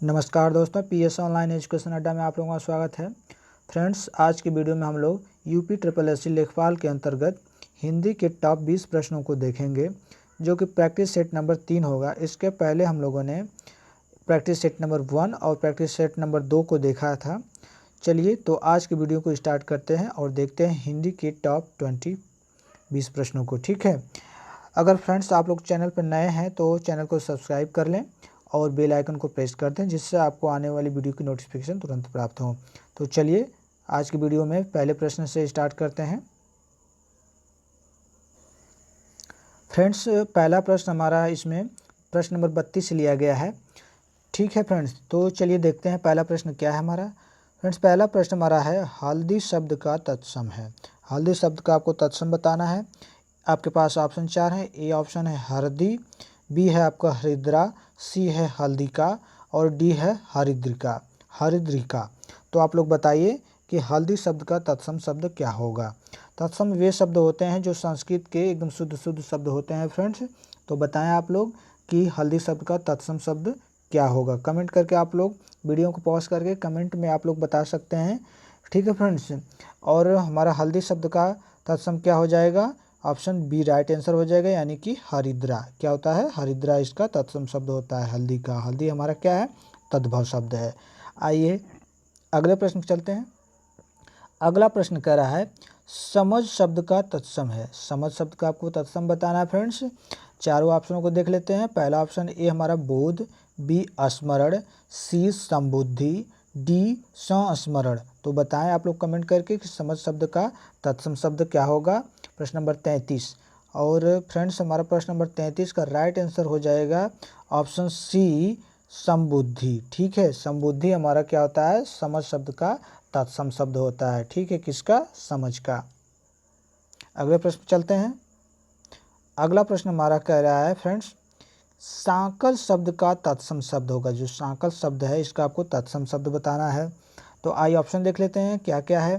नमस्कार दोस्तों, PS online education अड्डा में आप लोगों का स्वागत है। फ्रेंड्स, आज की वीडियो में हम लोग यूपी ट्रिपल एससी लेखपाल के अंतर्गत हिंदी के टॉप 20 प्रश्नों को देखेंगे, जो कि प्रैक्टिस सेट नंबर 3 होगा। इसके पहले हम लोगों ने प्रैक्टिस सेट नंबर 1 और प्रैक्टिस सेट नंबर 2 को देखा था। चलिए तो आज की वीडियो को स्टार्ट करते हैं और देखते हैं हिंदी के टॉप 20 प्रश्नों को। ठीक है, अगर फ्रेंड्स आप लोग चैनल पर नए हैं तो चैनल को सब्सक्राइब कर लें और बेल आइकन को प्रेस कर दें, जिससे आपको आने वाली वीडियो की नोटिफिकेशन तुरंत प्राप्त हो। तो चलिए आज की वीडियो में पहले प्रश्न से स्टार्ट करते हैं। फ्रेंड्स, पहला प्रश्न हमारा इसमें प्रश्न नंबर 32 से लिया गया है। ठीक है फ्रेंड्स, तो चलिए देखते हैं पहला प्रश्न क्या है हमारा। फ्रेंड्स, पहला प्रश्न हमारा है हल्दी शब्द का तत्सम है। हल्दी शब्द का आपको तत्सम बताना है। आपके पास ऑप्शन 4 है। ए ऑप्शन है हरदी, बी है आपका हरिद्रा, सी है हल्दिका और डी है हरिद्रिका। हरिद्रिका। तो आप लोग बताइए कि हल्दी शब्द का तत्सम शब्द क्या होगा। तत्सम वे शब्द होते हैं जो संस्कृत के एकदम शुद्ध शब्द होते हैं। फ्रेंड्स, तो बताएं आप लोग कि हल्दी शब्द का तत्सम शब्द क्या होगा। कमेंट करके आप लोग वीडियो को पॉज करके कमेंट में आप लोग बता सकते हैं। ठीक है फ्रेंड्स, और हमारा हल्दी शब्द का तत्सम क्या हो जाएगा? ऑप्शन बी राइट आंसर हो जाएगा, यानी कि हरिद्रा। क्या होता है? हरिद्रा इसका तत्सम शब्द होता है हल्दी का। हल्दी हमारा क्या है? तद्भव शब्द है। आइए अगले प्रश्न पे चलते हैं। अगला प्रश्न कह रहा है समझ शब्द का तत्सम है। समझ शब्द का आपको तत्सम बताना है। फ्रेंड्स, चारों ऑप्शनों को देख लेते हैं। पहला ऑप्शन ए हमारा बोध, बी स्मरण, सी संबुद्धि, डी संस्मरण। तो बताएं आप लोग कमेंट करके कि समझ शब्द का तत्सम शब्द क्या होगा। प्रश्न नंबर 33। और फ्रेंड्स, हमारा प्रश्न नंबर 33 का राइट आंसर हो जाएगा ऑप्शन सी संबुद्धि। ठीक है, संबुद्धि हमारा क्या होता है? समझ शब्द का तत्सम शब्द होता है। ठीक है, किसका? समझ का। अगले प्रश्न चलते हैं। अगला प्रश्न हमारा कह रहा है फ्रेंड्स सांकल शब्द का तत्सम शब्द होगा। जो सांकल शब्द है इसका आपको तत्सम शब्द बताना है। तो आइए ऑप्शन देख लेते हैं क्या क्या है।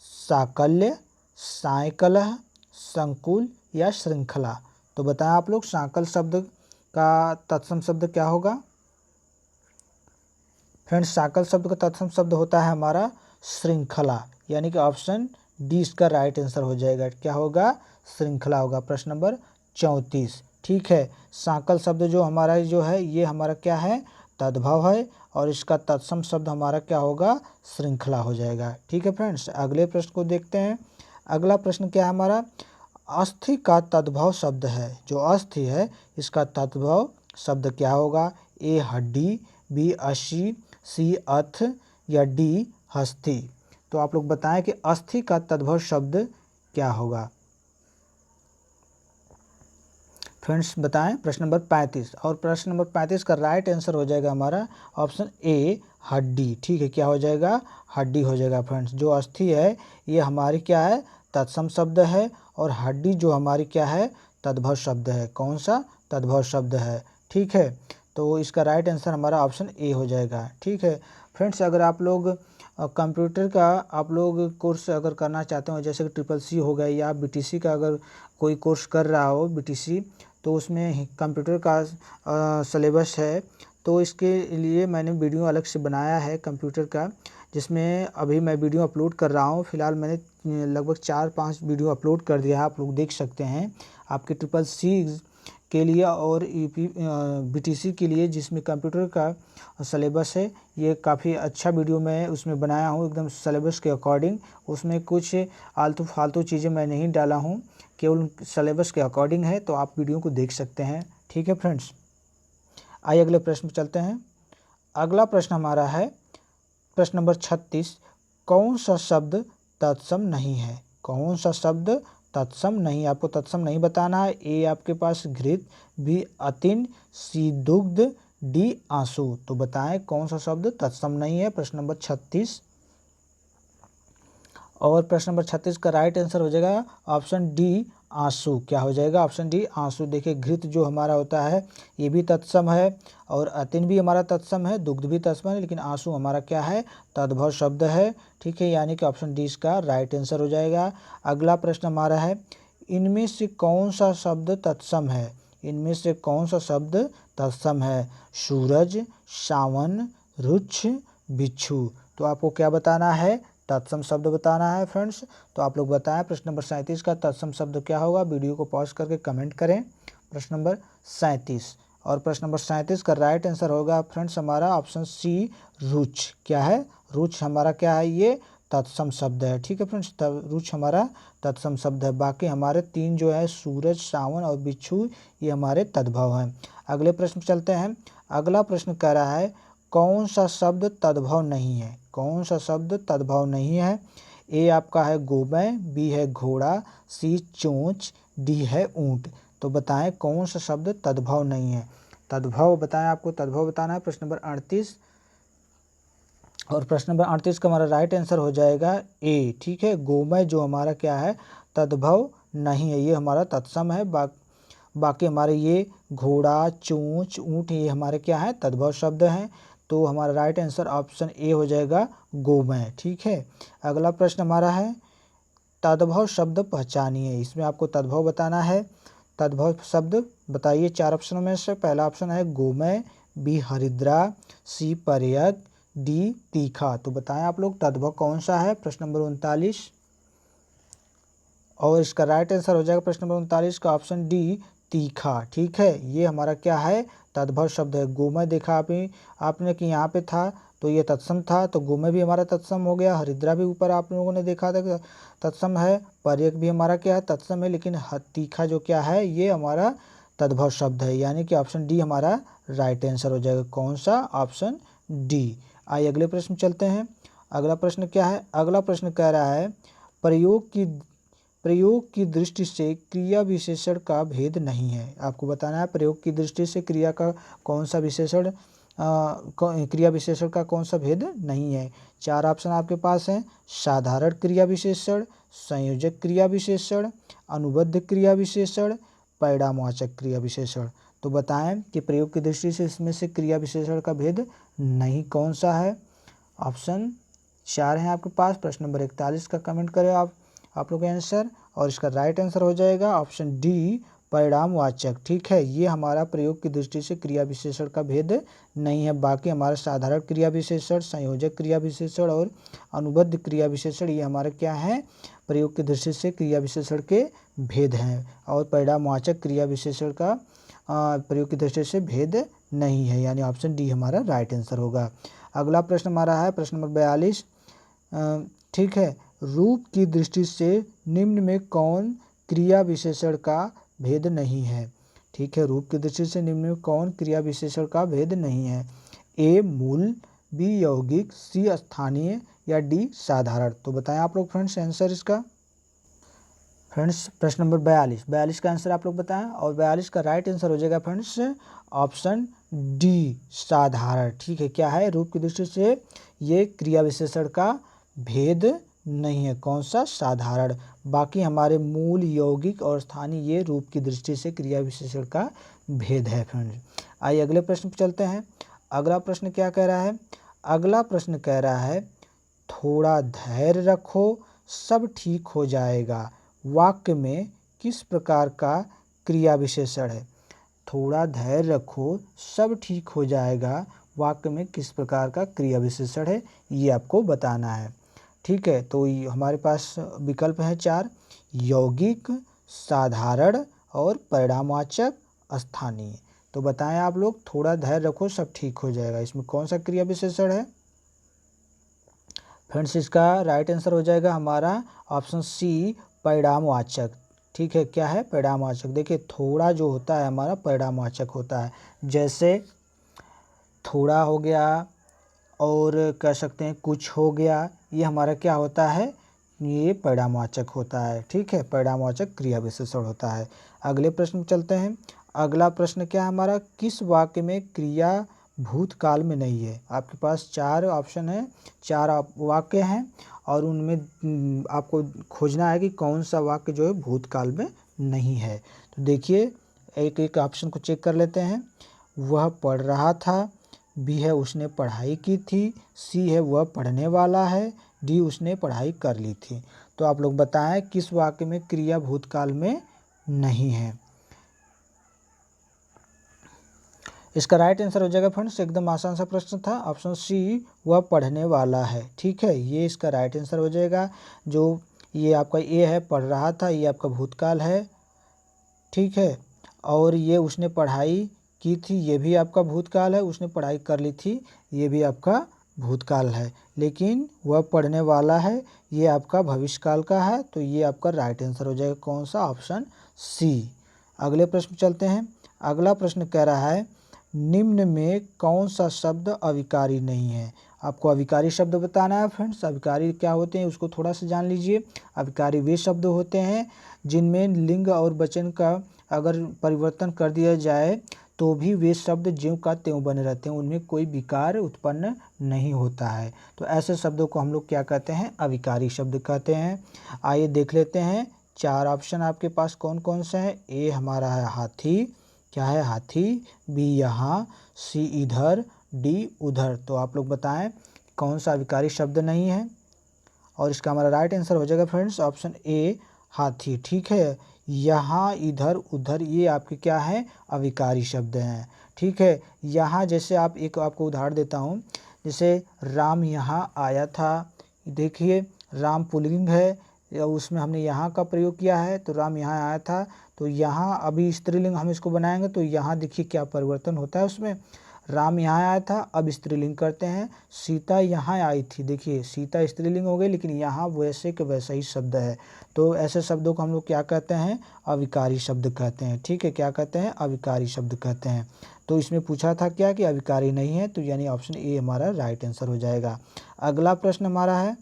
साकल्य, सायकलह, संकुल या श्रृंखला। तो बताएं आप लोग सांकल शब्द का तत्सम शब्द क्या होगा। फ्रेंड्स, सांकल शब्द का तत्सम शब्द होता है हमारा श्रृंखला, यानी कि ऑप्शन डी इसका राइट आंसर हो जाएगा। क्या होगा? श्रृंखला होगा। प्रश्न नंबर 34। ठीक है, सांकल शब्द जो हमारा जो है ये हमारा क्या है? तद्भव है, और इसका तत्सम शब्द हमारा क्या होगा? श्रृंखला हो जाएगा। ठीक है फ्रेंड्स, अगले प्रश्न को देखते हैं। अगला प्रश्न क्या है हमारा? अस्थि का तद्भव शब्द है। जो अस्थि है इसका तद्भव शब्द क्या होगा? ए हड्डी, बी अशी, सी अथ या डी हस्ती। तो आप लोग बताएं कि अस्थि का तद्भव शब्द क्या होगा। फ्रेंड्स बताएं। प्रश्न नंबर 35। और प्रश्न नंबर 35 का राइट आंसर हो जाएगा हमारा ऑप्शन ए हड्डी। ठीक है, क्या हो जाएगा? हड्डी हो जाएगा। फ्रेंड्स, जो अस्थि है ये हमारी क्या है? तत्सम शब्द है, और हड्डी जो हमारी क्या है? तद्भव शब्द है। कौन सा? तद्भव शब्द है। ठीक है, तो इसका राइट आंसर हमारा ऑप्शन ए हो जाएगा। ठीक है फ्रेंड्स, अगर आप लोग कंप्यूटर का आप लोग कोर्स अगर करना चाहते हो, जैसे कि ट्रिपल सी हो गया या बीटीसी का अगर कोई कोर्स कर रहा हो बीटीसी, तो उसमें कंप्यूटर का सिलेबस है। तो इसके लिए मैंने वीडियो अलग से बनाया है कंप्यूटर का, जिसमें अभी मैं वीडियो अपलोड कर रहा हूँ। फिलहाल मैंने लगभग 4-5 वीडियो अपलोड कर दिया है, आप लोग देख सकते हैं। आपके ट्रिपल सी के लिए और बीटीसी के लिए जिसमें कंप्यूटर का सिलेबस है, ये काफ़ी अच्छा वीडियो मैं उसमें बनाया हूँ एकदम सिलेबस के अकॉर्डिंग। उसमें कुछ आलतू फालतू चीज़ें मैं नहीं डाला हूँ, केवल सिलेबस के अकॉर्डिंग है, तो आप वीडियो को देख सकते हैं। ठीक है फ्रेंड्स, आइए अगले प्रश्न पर चलते हैं। अगला प्रश्न हमारा है प्रश्न नंबर 36। कौन सा शब्द तत्सम नहीं है? कौन सा शब्द तत्सम नहीं? आपको तत्सम नहीं बताना है। ए आपके पास घृत, बी अतिन, सी दुग्ध, डी आंसू। तो बताएं कौन सा शब्द तत्सम नहीं है। प्रश्न नंबर 36। और प्रश्न नंबर 36 का राइट आंसर हो जाएगा ऑप्शन डी आंसू। क्या हो जाएगा? ऑप्शन डी आंसू। देखिए, घृत जो हमारा होता है ये भी तत्सम है, और अतिन भी हमारा तत्सम है, दुग्ध भी तत्सम है, लेकिन आंसू हमारा क्या है? तद्भव शब्द है। ठीक है, यानी कि ऑप्शन डी इसका राइट आंसर हो जाएगा। अगला प्रश्न हमारा है इनमें से कौन सा शब्द तत्सम है? इनमें से कौन सा शब्द तत्सम है सूरज, सावन, रुक्ष, बिच्छू। तो आपको क्या बताना है? तत्सम शब्द बताना है फ्रेंड्स। तो आप लोग बताएं प्रश्न नंबर 37 का तत्सम शब्द क्या होगा। वीडियो को पॉज करके कमेंट करें प्रश्न नंबर 37। और प्रश्न नंबर 37 का राइट आंसर होगा फ्रेंड्स हमारा ऑप्शन सी, रुच। क्या है? रुच हमारा क्या है? ये तत्सम शब्द है। ठीक है फ्रेंड्स, रुच हमारा तत्सम शब्द है। बाकी हमारे 3 जो है सूरज, सावन और बिच्छू, ये हमारे तद्भव हैं। अगले प्रश्न चलते हैं। अगला प्रश्न कह रहा है कौन सा शब्द तद्भव नहीं है? कौन सा शब्द तद्भव नहीं है? ए आपका है गोमय, बी है घोड़ा, सी चोंच, डी है ऊंट। तो बताएं कौन सा शब्द तद्भव नहीं है? तद्भव बताएं, आपको तद्भव बताना है। प्रश्न नंबर 38। और प्रश्न नंबर 38 का हमारा राइट आंसर हो जाएगा ए। ठीक है, गोमय जो हमारा क्या है? तद्भव नहीं है, ये हमारा तत्सम है। बाकी हमारे ये घोड़ा, चोंच, ऊंट ये हमारे क्या है? तद्भव शब्द हैं। तो हमारा राइट आंसर ऑप्शन ए हो जाएगा गोमय। ठीक है, अगला प्रश्न हमारा है तद्भव शब्द पहचानिए। इसमें आपको तद्भव बताना है। तद्भव शब्द बताइए 4 ऑप्शनों में से। पहला ऑप्शन है गोमय, बी हरिद्रा, सी पर्यक, डी तीखा। तो बताएं आप लोग तद्भव कौन सा है? प्रश्न नंबर 39। और इसका राइट आंसर हो जाएगा प्रश्न नंबर 39 का ऑप्शन डी, तीखा। ठीक है, ये हमारा क्या है? तद्भव शब्द है। गोमय देखा आपने कि यहाँ पे था तो ये तत्सम था, तो गोमय भी हमारा तत्सम हो गया। हरिद्रा भी ऊपर आप लोगों ने देखा था कि तत्सम है। पर्यक भी हमारा क्या है? तत्सम है। लेकिन तीखा जो क्या है? ये हमारा तद्भव शब्द है, यानी कि ऑप्शन डी हमारा राइट आंसर हो जाएगा। कौन सा? Option D. आइए अगले प्रश्न चलते हैं। अगला प्रश्न क्या है? अगला प्रश्न कह रहा है प्रयोग की दृष्टि से क्रिया विशेषण का भेद नहीं है। आपको बताना है प्रयोग की दृष्टि से क्रिया का कौन सा विशेषण क्रिया विशेषण का कौन सा भेद नहीं है। 4 ऑप्शन आपके पास हैं। साधारण क्रिया विशेषण, संयोजक क्रिया विशेषण, अनुबद्ध क्रिया विशेषण, परिणामवाचक क्रिया विशेषण। तो बताएं कि प्रयोग की दृष्टि से इसमें से क्रिया विशेषण का भेद नहीं कौन सा है। ऑप्शन 4 हैं आपके पास। प्रश्न नंबर 41 का कमेंट करें आप लोग आंसर। और इसका राइट आंसर हो जाएगा ऑप्शन डी, परिणामवाचक। ठीक है, ये हमारा प्रयोग की दृष्टि से क्रिया विशेषण का भेद नहीं है। बाकी हमारा साधारण क्रिया विशेषण, संयोजक क्रिया विशेषण और अनुबद्ध क्रिया विशेषण ये हमारे क्या है? प्रयोग की दृष्टि से क्रिया विशेषण के भेद हैं। और परिणामवाचक क्रिया विशेषण का प्रयोग की दृष्टि से भेद नहीं है, यानी ऑप्शन डी हमारा राइट आंसर होगा। अगला प्रश्न हमारा है प्रश्न नंबर 42। ठीक है, रूप की दृष्टि से निम्न में कौन क्रिया विशेषण का भेद नहीं है? ठीक है, रूप की दृष्टि से निम्न में कौन क्रिया विशेषण का भेद नहीं है? ए मूल, बी यौगिक, सी स्थानीय या डी साधारण। तो बताएं आप लोग फ्रेंड्स आंसर इसका। फ्रेंड्स प्रश्न नंबर 42 का आंसर आप लोग बताएं। और 42 का राइट आंसर हो जाएगा फ्रेंड्स ऑप्शन डी, साधारण। ठीक है, क्या है? रूप की दृष्टि से ये क्रिया विशेषण का भेद नहीं है। कौन सा? साधारण। बाकी हमारे मूल, यौगिक और स्थानीय ये रूप की दृष्टि से क्रिया विशेषण का भेद है फ्रेंड्स। आइए अगले प्रश्न पर चलते हैं। अगला प्रश्न क्या कह रहा है? अगला प्रश्न कह रहा है थोड़ा धैर्य रखो सब ठीक हो जाएगा वाक्य में किस प्रकार का क्रिया विशेषण है? थोड़ा धैर्य रखो सब ठीक हो जाएगा वाक्य में किस प्रकार का क्रिया विशेषण है, ये आपको बताना है। ठीक है, तो हमारे पास विकल्प है 4, यौगिक, साधारण और परिणामवाचक, स्थानीय। तो बताएं आप लोग थोड़ा धैर्य रखो सब ठीक हो जाएगा, इसमें कौन सा क्रिया विशेषण है? फ्रेंड्स इसका राइट आंसर हो जाएगा हमारा ऑप्शन सी, परिणामवाचक। ठीक है, क्या है? परिणामवाचक। देखिए थोड़ा जो होता है हमारा परिणामवाचक होता है। जैसे थोड़ा हो गया और कह सकते हैं कुछ हो गया, ये हमारा क्या होता है? ये परिणामवाचक होता है। ठीक है, परिणामवाचक क्रिया विशेषण होता है। अगले प्रश्न चलते हैं। अगला प्रश्न क्या है हमारा? किस वाक्य में क्रिया भूतकाल में नहीं है? आपके पास 4 ऑप्शन है, 4 वाक्य हैं और उनमें आपको खोजना है कि कौन सा वाक्य जो है भूतकाल में नहीं है। तो देखिए एक एक ऑप्शन को चेक कर लेते हैं। वह पढ़ रहा था, बी है उसने पढ़ाई की थी, सी है वह पढ़ने वाला है, डी उसने पढ़ाई कर ली थी। तो आप लोग बताएं किस वाक्य में क्रिया भूतकाल में नहीं है। इसका राइट आंसर हो जाएगा फ्रेंड्स, एकदम आसान सा प्रश्न था, ऑप्शन सी वह पढ़ने वाला है। ठीक है, ये इसका राइट आंसर हो जाएगा। जो ये आपका ए है पढ़ रहा था, ये आपका भूतकाल है। ठीक है, और ये उसने पढ़ाई की थी, ये भी आपका भूतकाल है। उसने पढ़ाई कर ली थी, ये भी आपका भूतकाल है। लेकिन वह पढ़ने वाला है, ये आपका भविष्यकाल का है। तो ये आपका राइट आंसर हो जाएगा कौन सा, ऑप्शन सी। अगले प्रश्न चलते हैं। अगला प्रश्न कह रहा है निम्न में कौन सा शब्द अविकारी नहीं है। आपको अविकारी शब्द बताना है फ्रेंड्स। अविकारी क्या होते हैं उसको थोड़ा सा जान लीजिए। अविकारी वे शब्द होते हैं जिनमें लिंग और वचन का अगर परिवर्तन कर दिया जाए तो भी वे शब्द ज्यों का त्यों बने रहते हैं, उनमें कोई विकार उत्पन्न नहीं होता है। तो ऐसे शब्दों को हम लोग क्या कहते हैं, अविकारी शब्द कहते हैं। आइए देख लेते हैं, 4 ऑप्शन आपके पास कौन कौन से हैं। ए हमारा है हाथी, क्या है हाथी, बी यहाँ, सी इधर, डी उधर। तो आप लोग बताएं कौन सा अविकारी शब्द नहीं है। और इसका हमारा राइट आंसर हो जाएगा फ्रेंड्स ऑप्शन ए हाथी। ठीक है, यहाँ इधर उधर ये आपके क्या है, अविकारी शब्द हैं। ठीक है, यहाँ जैसे आप एक आपको उदाहरण देता हूँ, जैसे राम यहाँ आया था, देखिए राम पुल्लिंग है, उसमें हमने यहाँ का प्रयोग किया है, तो राम यहाँ आया था। तो यहाँ अभी स्त्रीलिंग हम इसको बनाएंगे तो यहाँ देखिए क्या परिवर्तन होता है उसमें, राम यहाँ आया था, अब स्त्रीलिंग करते हैं, सीता यहाँ आई थी, देखिए सीता स्त्रीलिंग हो गई, लेकिन यहाँ वैसे के वैसा ही शब्द है। तो ऐसे शब्दों को हम लोग क्या कहते हैं, अविकारी शब्द कहते हैं। ठीक है, क्या कहते हैं, अविकारी शब्द कहते हैं। तो इसमें पूछा था क्या कि अविकारी नहीं है, तो यानी ऑप्शन ए हमारा राइट आंसर हो जाएगा। अगला प्रश्न हमारा है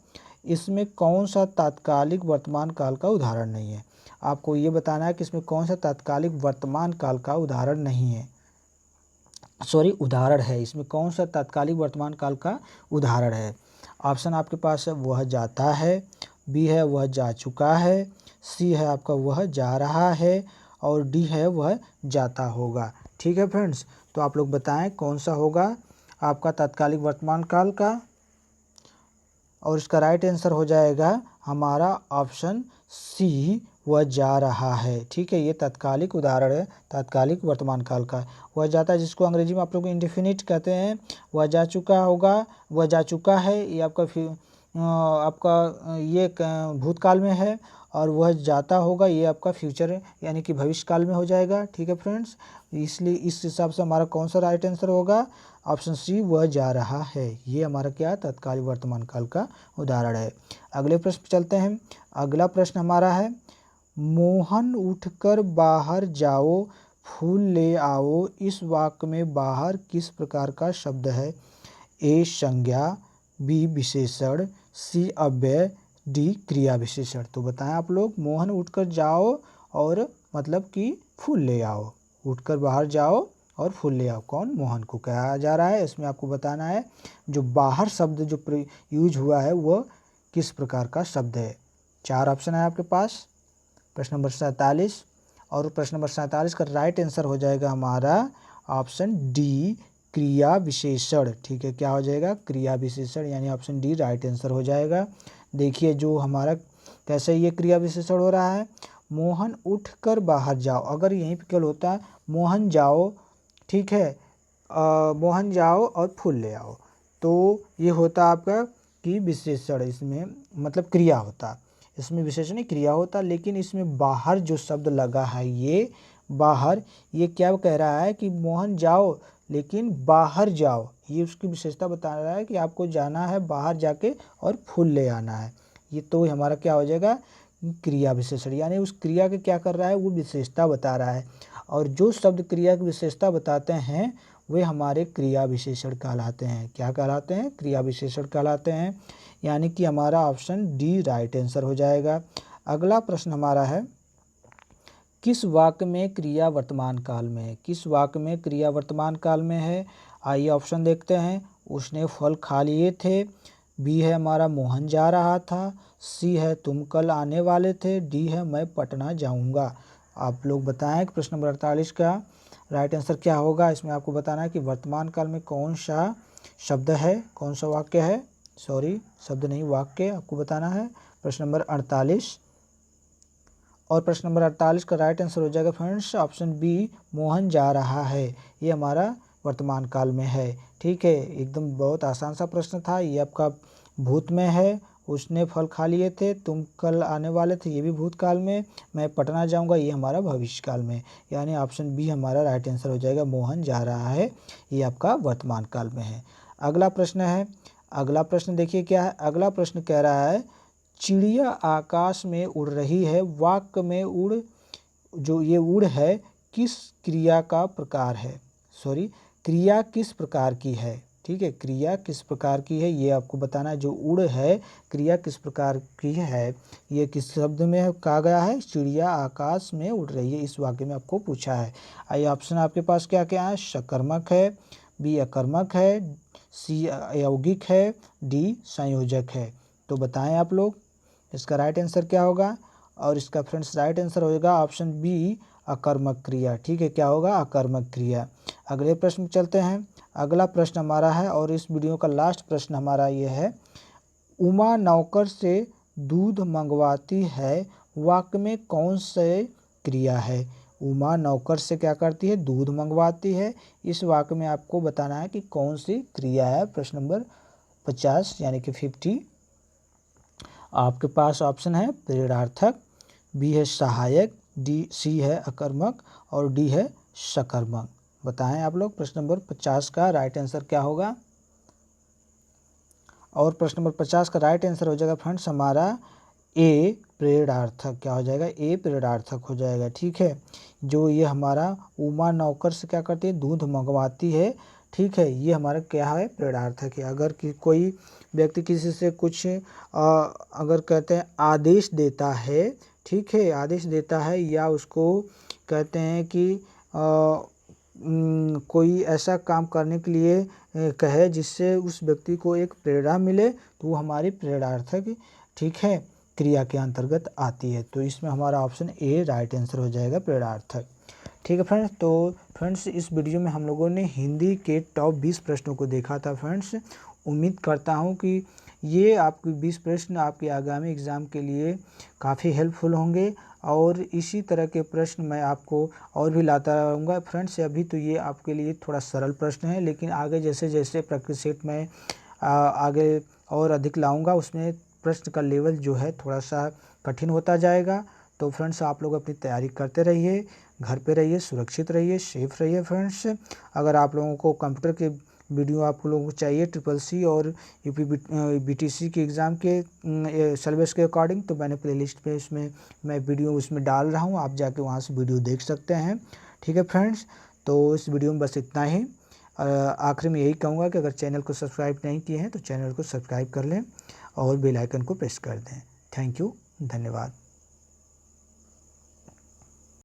इसमें कौन सा तात्कालिक वर्तमान काल का उदाहरण नहीं है। आपको ये बताना है कि इसमें कौन सा तात्कालिक वर्तमान काल का उदाहरण नहीं है, सॉरी उदाहरण है। इसमें कौन सा तात्कालिक वर्तमान काल का उदाहरण है। ऑप्शन आपके पास है वह जाता है, बी है वह जा चुका है, सी है आपका वह जा रहा है, और डी है वह जाता होगा। ठीक है फ्रेंड्स, तो आप लोग बताएं कौन सा होगा आपका तात्कालिक वर्तमान काल का। और इसका राइट आंसर हो जाएगा हमारा ऑप्शन सी वह जा रहा है। ठीक है, ये तात्कालिक उदाहरण है तात्कालिक वर्तमान काल का। वह जाता है जिसको अंग्रेजी में आप लोग इंडेफिनिट कहते हैं, वह जा चुका होगा, वह जा चुका है, ये आपका ये भूतकाल में है, और वह जाता होगा ये आपका फ्यूचर यानी कि भविष्य काल में हो जाएगा। ठीक है फ्रेंड्स, इसलिए इस हिसाब से हमारा कौन सा राइट आंसर होगा, ऑप्शन सी वह जा रहा है। ये हमारा क्या तत्कालीन वर्तमान काल का उदाहरण है। अगले प्रश्न पे चलते हैं। अगला प्रश्न हमारा है मोहन उठकर बाहर जाओ फूल ले आओ, इस वाक्य में बाहर किस प्रकार का शब्द है। ए संज्ञा, बी विशेषण, सी अव्यय, डी क्रिया विशेषण। तो बताएं आप लोग, मोहन उठकर जाओ और मतलब कि फूल ले आओ, उठकर बाहर जाओ और फूल ले आओ, कौन, मोहन को कहा जा रहा है। इसमें आपको बताना है जो बाहर शब्द जो यूज हुआ है वह किस प्रकार का शब्द है। 4 ऑप्शन है आपके पास, प्रश्न नंबर 47, और प्रश्न नंबर 47 का राइट आंसर हो जाएगा हमारा ऑप्शन डी क्रिया विशेषण। ठीक है, क्या हो जाएगा, क्रिया विशेषण, यानी ऑप्शन डी राइट आंसर हो जाएगा। देखिए जो हमारा कैसे ये क्रिया विशेषण हो रहा है, मोहन उठकर बाहर जाओ, अगर यहीं पे केवल होता है मोहन जाओ, ठीक है, मोहन जाओ और फूल ले आओ, तो ये होता आपका कि विशेषण, इसमें मतलब क्रिया होता, इसमें विशेषण नहीं क्रिया होता। लेकिन इसमें बाहर जो शब्द लगा है ये बाहर, ये क्या कह रहा है कि मोहन जाओ लेकिन बाहर जाओ, ये उसकी विशेषता बता रहा है कि आपको जाना है बाहर जाके और फूल ले आना है। ये तो हमारा क्या हो जाएगा, क्रिया विशेषण, यानी उस क्रिया के क्या कर रहा है वो विशेषता बता रहा है। और जो शब्द क्रिया की विशेषता बताते हैं वे हमारे क्रिया विशेषण कहलाते हैं। क्या कहलाते हैं, क्रिया विशेषण कहलाते हैं, यानी कि हमारा ऑप्शन डी राइट आंसर हो जाएगा। अगला प्रश्न हमारा है किस वाक्य में क्रिया वर्तमान काल में है, किस वाक्य में क्रिया वर्तमान काल में है। आइए ऑप्शन देखते हैं, उसने फल खा लिए थे, बी है हमारा मोहन जा रहा था, सी है तुम कल आने वाले थे, डी है मैं पटना जाऊंगा। आप लोग बताएं कि प्रश्न नंबर 48 का राइट आंसर क्या होगा। इसमें आपको बताना है कि वर्तमान काल में कौन सा शब्द है, कौन सा वाक्य है, सॉरी शब्द नहीं वाक्य आपको बताना है। प्रश्न नंबर 48, और प्रश्न नंबर 48 का राइट आंसर हो जाएगा फ्रेंड्स ऑप्शन बी मोहन जा रहा है। ये हमारा वर्तमान काल में है। ठीक है, एकदम बहुत आसान सा प्रश्न था। ये आपका भूत में है, उसने फल खा लिए थे, तुम कल आने वाले थे, ये भी भूतकाल में, मैं पटना जाऊंगा, ये हमारा भविष्य काल में। यानी ऑप्शन बी हमारा राइट आंसर हो जाएगा। मोहन जा रहा है, ये आपका वर्तमान काल में है। अगला प्रश्न है, अगला प्रश्न देखिए क्या है। अगला प्रश्न कह रहा है चिड़िया आकाश में उड़ रही है, वाक्य में उड़, जो ये उड़ है किस क्रिया का प्रकार है, सॉरी क्रिया किस प्रकार की है। ठीक है, क्रिया किस प्रकार की है ये आपको बताना है। जो उड़ है क्रिया किस प्रकार की है, ये किस शब्द में कहा गया है, चिड़िया आकाश में उड़ रही है, इस वाक्य में आपको पूछा है। आइए ऑप्शन आपके पास क्या क्या है, सकर्मक है, बी अकर्मक है, सी यौगिक है, डी संयोजक है। तो बताएं आप लोग इसका राइट आंसर क्या होगा। और इसका फ्रेंड्स राइट आंसर होगा ऑप्शन बी अकर्मक क्रिया। ठीक है, क्या होगा, अकर्मक क्रिया। अगले प्रश्न में चलते हैं। अगला प्रश्न हमारा है और इस वीडियो का लास्ट प्रश्न हमारा ये है, उमा नौकर से दूध मंगवाती है, वाक्य में कौन से क्रिया है। उमा नौकर से क्या करती है, दूध मंगवाती है, इस वाक्य में आपको बताना है कि कौन सी क्रिया है। प्रश्न नंबर 50 यानी कि 50 आपके पास ऑप्शन है प्रेरणार्थक, बी है सहायक, डी सी है अकर्मक और डी है सकर्मक। बताएं आप लोग प्रश्न नंबर 50 का राइट आंसर क्या होगा। और प्रश्न नंबर 50 का राइट आंसर हो जाएगा फ्रेंड्स हमारा ए प्रेरणार्थक। क्या हो जाएगा, ए प्रेरणार्थक हो जाएगा। ठीक है, जो ये हमारा उमा नौकर से क्या करती है, दूध मंगवाती है। ठीक है, ये हमारा क्या है, प्रेरणार्थक है। अगर कोई व्यक्ति किसी से कुछ अगर कहते हैं आदेश देता है, ठीक है, आदेश देता है या उसको कहते हैं कि कोई ऐसा काम करने के लिए कहे जिससे उस व्यक्ति को एक प्रेरणा मिले, तो वो हमारी प्रेरणार्थक, ठीक है, क्रिया के अंतर्गत आती है। तो इसमें हमारा ऑप्शन ए राइट आंसर हो जाएगा, प्रेरणार्थक। ठीक है फ्रेंड्स, तो फ्रेंड्स इस वीडियो में हम लोगों ने हिंदी के टॉप 20 प्रश्नों को देखा था फ्रेंड्स। उम्मीद करता हूँ कि ये आपके 20 प्रश्न आपके आगामी एग्ज़ाम के लिए काफ़ी हेल्पफुल होंगे और इसी तरह के प्रश्न मैं आपको और भी लाता रहूँगा फ्रेंड्स। अभी तो ये आपके लिए थोड़ा सरल प्रश्न है, लेकिन आगे जैसे जैसे प्रैक्टिस सेट में आगे और अधिक लाऊँगा, उसमें प्रश्न का लेवल जो है थोड़ा सा कठिन होता जाएगा। तो फ्रेंड्स आप लोग अपनी तैयारी करते रहिए, घर पे रहिए, सुरक्षित रहिए, सेफ रहिए फ्रेंड्स। अगर आप लोगों को कंप्यूटर के वीडियो आप लोगों को चाहिए ट्रिपल-सी और यूपी बीटीसी के एग्ज़ाम के सिलेबस के अकॉर्डिंग, तो मैंने प्लेलिस्ट पे इसमें मैं वीडियो उसमें डाल रहा हूँ, आप जाके वहाँ से वीडियो देख सकते हैं। ठीक है फ्रेंड्स, तो इस वीडियो में बस इतना ही। आखिर में यही कहूँगा कि अगर चैनल को सब्सक्राइब नहीं किए हैं तो चैनल को सब्सक्राइब कर लें और बेल आइकन को प्रेस कर दें। थैंक यू, धन्यवाद।